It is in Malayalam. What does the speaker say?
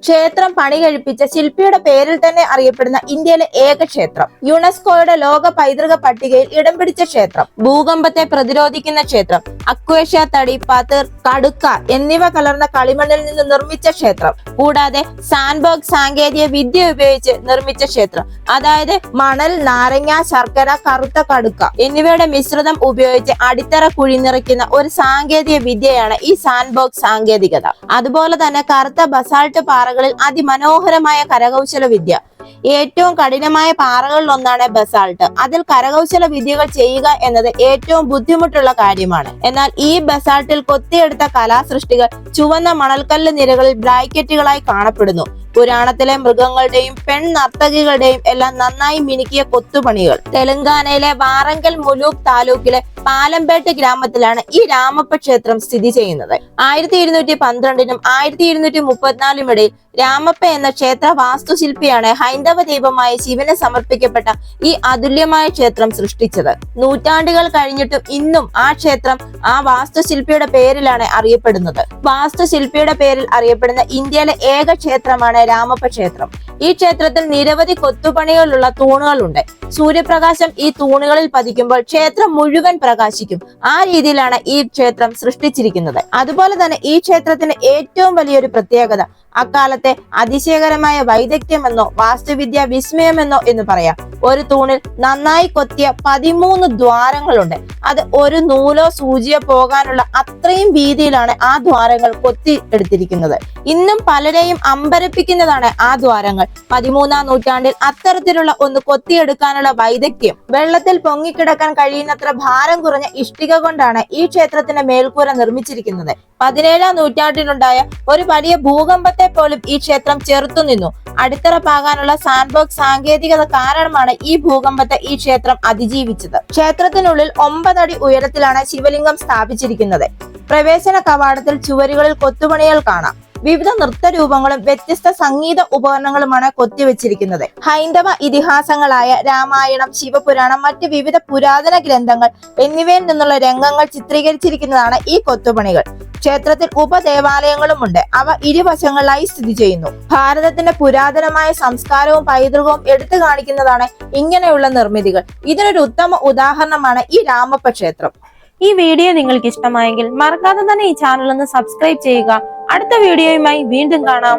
ക്ഷേത്രം പണി കഴിപ്പിച്ച ശില്പിയുടെ പേരിൽ തന്നെ അറിയപ്പെടുന്ന ഇന്ത്യയിലെ ഏക ക്ഷേത്രം, യുനെസ്കോയുടെ ലോക പൈതൃക പട്ടികയിൽ ഇടം പിടിച്ച ക്ഷേത്രം, ഭൂകമ്പത്തെ പ്രതിരോധിക്കുന്ന ക്ഷേത്രം, അക്വേഷ്യ തടി, പതിർ, കടുക്ക എന്നിവ കലർന്ന കളിമണ്ണിൽ നിന്ന് നിർമ്മിച്ച ക്ഷേത്രം, കൂടാതെ സാൻഡ്ബർഗ് സാങ്കേതിക വിദ്യ ഉപയോഗിച്ച് നിർമ്മിച്ച ക്ഷേത്രം, അതായത് മണൽ, നാരങ്ങ, ശർക്കര, കറുത്ത കടുക്ക എന്നിവയുടെ മിശ്രിതം ഉപയോഗിച്ച് അടിത്തറ കുഴി നിറയ്ക്കുന്ന ഒരു സാങ്കേതിക വിദ്യയാണ് ഈ സാൻഡ്ബർഗ് സാങ്കേതികത. അതുപോലെ തന്നെ കറുത്ത ബസാൾട്ട് പാറകളിൽ അതിമനോഹരമായ കരകൗശല വിദ്യ. ഏറ്റവും കഠിനമായ പാറകളിൽ ഒന്നാണ് ബസാൾട്ട്. അതിൽ കരകൗശല വിദ്യകൾ ചെയ്യുക എന്നത് ഏറ്റവും ബുദ്ധിമുട്ടുള്ള കാര്യമാണ്. എന്നാൽ ഈ ബസാൾട്ടിൽ കൊത്തിയെടുത്ത കലാസൃഷ്ടികൾ ചുവന്ന മണൽക്കല്ല് നിരകളിൽ ബ്രാക്കറ്റുകളായി കാണപ്പെടുന്നു. പുരാണത്തിലെ മൃഗങ്ങളുടെയും പെൺ നർത്തകികളുടെയും എല്ലാം നന്നായി മിനുക്കിയ കൊത്തുപണികൾ. തെലങ്കാനയിലെ വാറങ്കൽ മുലൂക്ക് താലൂക്കിലെ പാലംപേട്ട് ഗ്രാമത്തിലാണ് ഈ രാമപ്പ ക്ഷേത്രം സ്ഥിതി ചെയ്യുന്നത്. 1212നും 1234നും ഇടയിൽ രാമപ്പ എന്ന ക്ഷേത്ര വാസ്തുശില്പിയാണ് ഹൈന്ദവ ദൈവമായ ശിവന് സമർപ്പിക്കപ്പെട്ട ഈ അതുല്യമായ ക്ഷേത്രം സൃഷ്ടിച്ചത്. നൂറ്റാണ്ടുകൾ കഴിഞ്ഞിട്ടും ഇന്നും ആ ക്ഷേത്രം ആ വാസ്തുശില്പിയുടെ പേരിലാണ് അറിയപ്പെടുന്നത്. വാസ്തുശില്പിയുടെ പേരിൽ അറിയപ്പെടുന്ന ഇന്ത്യയിലെ ഏക ക്ഷേത്രമാണ് രാമപ്പ ക്ഷേത്രം. ഈ ക്ഷേത്രത്തിൽ നിരവധി കൊത്തുപണികളുള്ള തൂണുകളുണ്ട്. സൂര്യപ്രകാശം ഈ തൂണുകളിൽ പതിക്കുമ്പോൾ ക്ഷേത്രം മുഴുവൻ പ്രകാശിക്കും. ആ രീതിയിലാണ് ഈ ക്ഷേത്രം സൃഷ്ടിച്ചിരിക്കുന്നത്. അതുപോലെ തന്നെ ഈ ക്ഷേത്രത്തിന്റെ ഏറ്റവും വലിയൊരു പ്രത്യേകത അക്കാലത്തെ അതിശയകരമായ വൈദഗ്ധ്യമെന്നോ വാസ്തുവിദ്യ വിസ്മയമെന്നോ എന്ന് പറയാം. ഒരു തൂണിൽ നന്നായി കൊത്തിയ 13 ദ്വാരങ്ങളുണ്ട്. അത് ഒരു നൂലോ സൂചിയോ പോകാനുള്ള അത്രയും വീതിയിലാണ് ആ ദ്വാരങ്ങൾ കൊത്തി എടുത്തിരിക്കുന്നത്. ഇന്നും പലരെയും അമ്പരപ്പിക്കുന്നതാണ് ആ ദ്വാരങ്ങൾ. 13ാം നൂറ്റാണ്ടിൽ അത്തരത്തിലുള്ള ഒന്ന് കൊത്തിയെടുക്കാനുള്ള വൈദഗ്ധ്യം. വെള്ളത്തിൽ പൊങ്ങിക്കിടക്കാൻ കഴിയുന്നത്ര ഭാരം കുറഞ്ഞ ഇഷ്ടിക കൊണ്ടാണ് ഈ ക്ഷേത്രത്തിന്റെ മേൽക്കൂര നിർമ്മിച്ചിരിക്കുന്നത്. 17ാം നൂറ്റാണ്ടിലുണ്ടായ ഒരു വലിയ ഭൂകമ്പത്തെ പോലും ഈ ക്ഷേത്രം ചെറുത്തുനിന്നു. അടിത്തറ പാകാനുള്ള സാൻഡ്ബർഗ് സാങ്കേതികത കാരണമാണ് ഈ ഭൂകമ്പത്തെ ഈ ക്ഷേത്രം അതിജീവിച്ചത്. ക്ഷേത്രത്തിനുള്ളിൽ 9 അടി ഉയരത്തിലാണ് ശിവലിംഗം സ്ഥാപിച്ചിരിക്കുന്നത്. പ്രവേശന കവാടത്തിൽ ചുവരുകളിൽ കൊത്തുപണികൾ കാണാം. വിവിധ നൃത്തരൂപങ്ങളും വ്യത്യസ്ത സംഗീത ഉപകരണങ്ങളുമാണ് കൊത്തിവെച്ചിരിക്കുന്നത്. ഹൈന്ദവ ഇതിഹാസങ്ങളായ രാമായണം, ശിവപുരാണം, മറ്റ് വിവിധ പുരാതന ഗ്രന്ഥങ്ങൾ എന്നിവയിൽ നിന്നുള്ള രംഗങ്ങൾ ചിത്രീകരിച്ചിരിക്കുന്നതാണ് ഈ കൊത്തുപണികൾ. ക്ഷേത്രത്തിൽ ഉപദേവാലയങ്ങളുമുണ്ട്. അവ ഇരുവശങ്ങളിലായി സ്ഥിതി ചെയ്യുന്നു. ഭാരതത്തിന്റെ പുരാതനമായ സംസ്കാരവും പൈതൃകവും എടുത്തു കാണിക്കുന്നതാണ് ഇങ്ങനെയുള്ള നിർമ്മിതികൾ. ഇതിനൊരു ഉത്തമ ഉദാഹരണമാണ് ഈ രാമപ്പ ക്ഷേത്രം. ഈ വീഡിയോ നിങ്ങൾക്ക് ഇഷ്ടമായെങ്കിൽ മറക്കാതെ തന്നെ ഈ ചാനൽ ഒന്ന് സബ്സ്ക്രൈബ് ചെയ്യുക. അടുത്ത വീഡിയോയുമായി വീണ്ടും കാണാം.